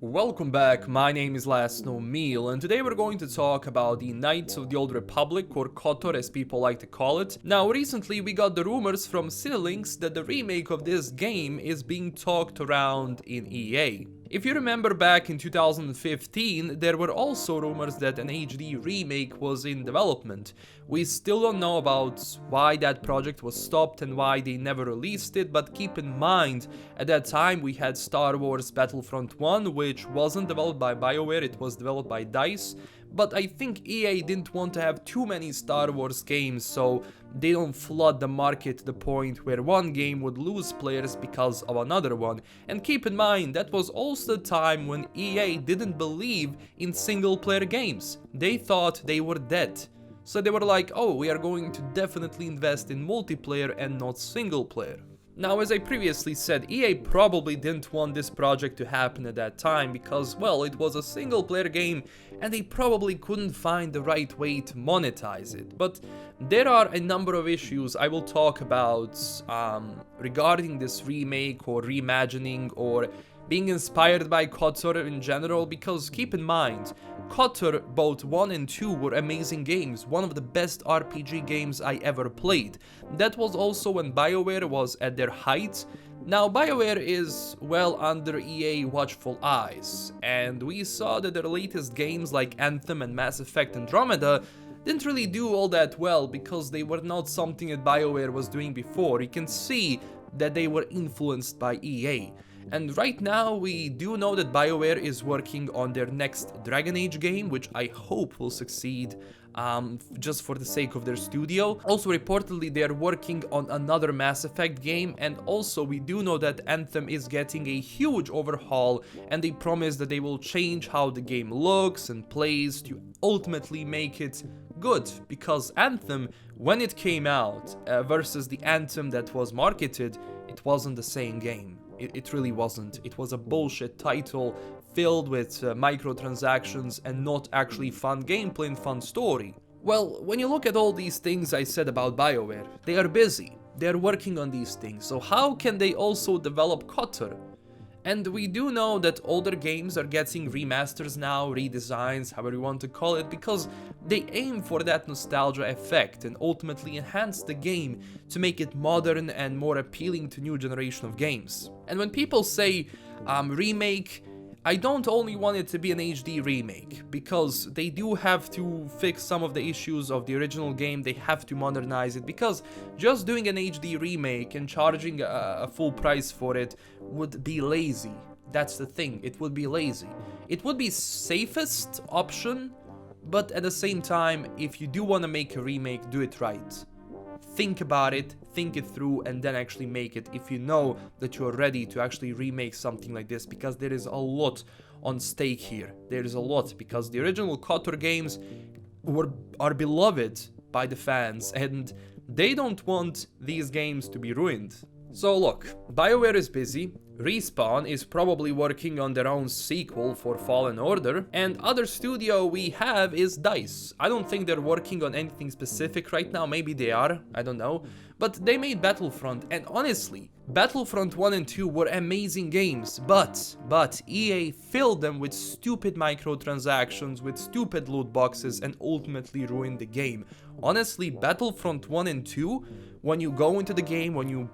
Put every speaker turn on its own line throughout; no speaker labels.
Welcome back, my name is LastKnownMeal, and today we're going to talk about the Knights of the Old Republic, or KOTOR as people like to call it. Now, recently we got the rumors from Cinelinx that the remake of this game is being talked around in EA. If you remember back in 2015, there were also rumors that an HD remake was in development. We still don't know about why that project was stopped and why they never released it, but keep in mind, at that time we had Star Wars Battlefront 1, which wasn't developed by Bioware, it was developed by DICE. But I think EA didn't want to have too many Star Wars games, so they don't flood the market to the point where one game would lose players because of another one. And keep in mind, that was also the time when EA didn't believe in single player games. They thought they were dead. So they were like, oh, we are going to definitely invest in multiplayer and not single player. Now, as I previously said, EA probably didn't want this project to happen at that time because, well, it was a single player game and they probably couldn't find the right way to monetize it. But there are a number of issues I will talk about regarding this remake or reimagining or being inspired by KOTOR in general, because keep in mind, KOTOR both 1 and 2 were amazing games, one of the best RPG games I ever played. That was also when Bioware was at their height. Now, Bioware is well under EA watchful eyes, and we saw that their latest games like Anthem and Mass Effect Andromeda didn't really do all that well because they were not something that Bioware was doing before. You can see that they were influenced by EA. And right now we do know that Bioware is working on their next Dragon Age game, which I hope will succeed just for the sake of their studio. Also, reportedly they are working on another Mass Effect game, and also we do know that Anthem is getting a huge overhaul, and they promise that they will change how the game looks and plays to ultimately make it good, because Anthem, when it came out versus the Anthem that was marketed, it wasn't the same game. It really wasn't. It was a bullshit title filled with microtransactions and not actually fun gameplay and fun story. Well, when you look at all these things I said about Bioware, they are busy. They are working on these things, so how can they also develop KOTOR? And we do know that older games are getting remasters now, redesigns, however you want to call it, because they aim for that nostalgia effect and ultimately enhance the game to make it modern and more appealing to new generation of games. And when people say remake, I don't only want it to be an HD remake, because they do have to fix some of the issues of the original game, they have to modernize it, because just doing an HD remake and charging a full price for it would be lazy. That's the thing, it would be lazy. It would be safest option, but at the same time, if you do want to make a remake, do it right. Think about it, think it through, and then actually make it if you know that you're ready to actually remake something like this, because there is a lot on stake here. There is a lot, because the original KOTOR games are beloved by the fans, and they don't want these games to be ruined. So look, Bioware is busy, Respawn is probably working on their own sequel for Fallen Order, and other studio we have is DICE. I don't think they're working on anything specific right now, maybe they are, I don't know, but they made Battlefront, and honestly, Battlefront 1 and 2 were amazing games, but EA filled them with stupid microtransactions, with stupid loot boxes, and ultimately ruined the game. Honestly, Battlefront 1 and 2, when you go into the game, when you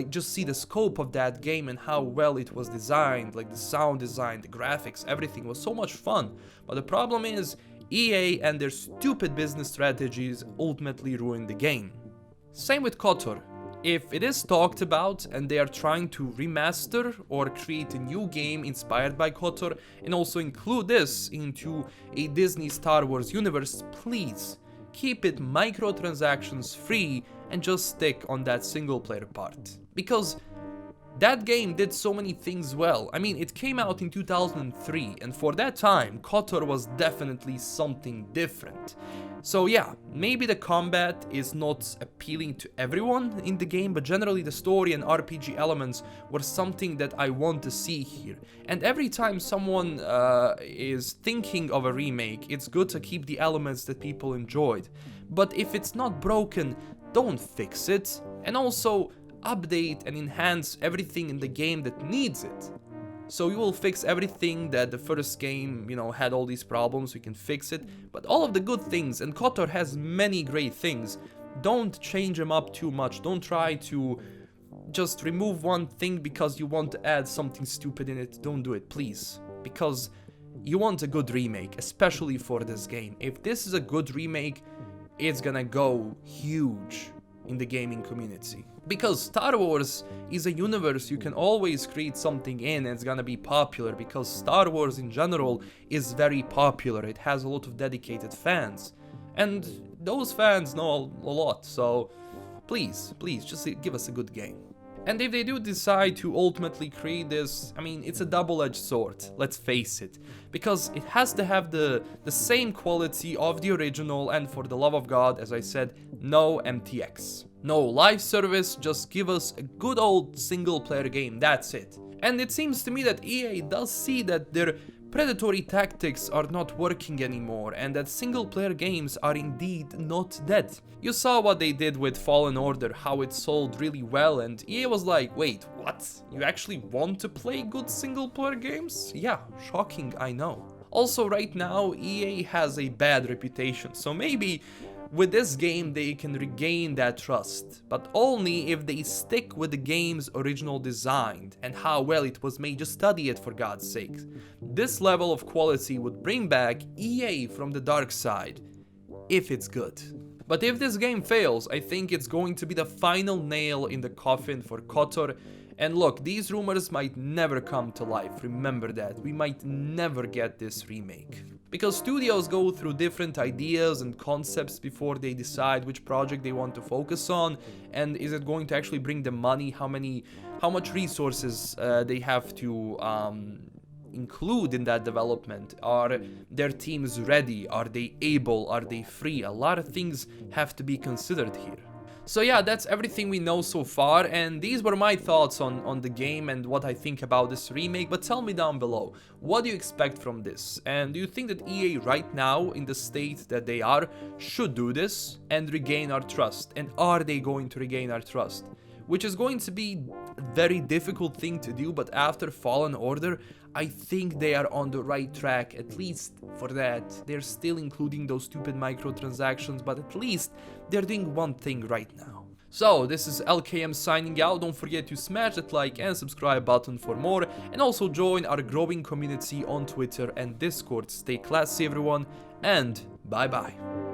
just see the scope of that game and how well it was designed, like the sound design, the graphics, everything was so much fun. But the problem is, EA and their stupid business strategies ultimately ruined the game. Same with KOTOR. If it is talked about and they are trying to remaster or create a new game inspired by KOTOR and also include this into a Disney Star Wars universe, please keep it microtransactions free and just stick on that single player part. Because that game did so many things well. I mean, it came out in 2003, and for that time, KOTOR was definitely something different. So yeah, maybe the combat is not appealing to everyone in the game, but generally the story and RPG elements were something that I want to see here. And every time someone is thinking of a remake, it's good to keep the elements that people enjoyed. but if it's not broken, don't fix it. And also, update and enhance everything in the game that needs it. So you will fix everything that the first game, had all these problems, we can fix it. But all of the good things, and KOTOR has many great things, don't change them up too much. Don't try to just remove one thing because you want to add something stupid in it. Don't do it, please. Because you want a good remake, especially for this game. If this is a good remake, it's gonna go huge in the gaming community. Because Star Wars is a universe you can always create something in and it's gonna be popular, because Star Wars in general is very popular. It has a lot of dedicated fans. And those fans know a lot, so please, just give us a good game. And if they do decide to ultimately create this, it's a double-edged sword, let's face it. Because it has to have the same quality of the original, and for the love of God, as I said, no MTX. No live service, just give us a good old single-player game, that's it. And it seems to me that EA does see that their predatory tactics are not working anymore, and that single-player games are indeed not dead. You saw what they did with Fallen Order, how it sold really well, and EA was like, wait, what? You actually want to play good single-player games? Yeah, shocking, I know. Also, right now, EA has a bad reputation, so maybe with this game they can regain that trust, but only if they stick with the game's original design and how well it was made. Just study it, for God's sake. This level of quality would bring back EA from the dark side, if it's good. But if this game fails, I think it's going to be the final nail in the coffin for KOTOR. And look, these rumors might never come to life, remember that. We might never get this remake. Because studios go through different ideas and concepts before they decide which project they want to focus on, and is it going to actually bring them money, how much resources they have to include in that development. Are their teams ready? Are they able? Are they free? A lot of things have to be considered here. So yeah, that's everything we know so far, and these were my thoughts on the game and what I think about this remake. But tell me down below, what do you expect from this? And do you think that EA right now, in the state that they are, should do this and regain our trust? And are they going to regain our trust? Which is going to be a very difficult thing to do, but after Fallen Order, I think they are on the right track, at least for that. They're still including those stupid microtransactions, but at least they're doing one thing right now. So, this is LKM signing out. Don't forget to smash that like and subscribe button for more, and also join our growing community on Twitter and Discord. Stay classy, everyone, and bye bye.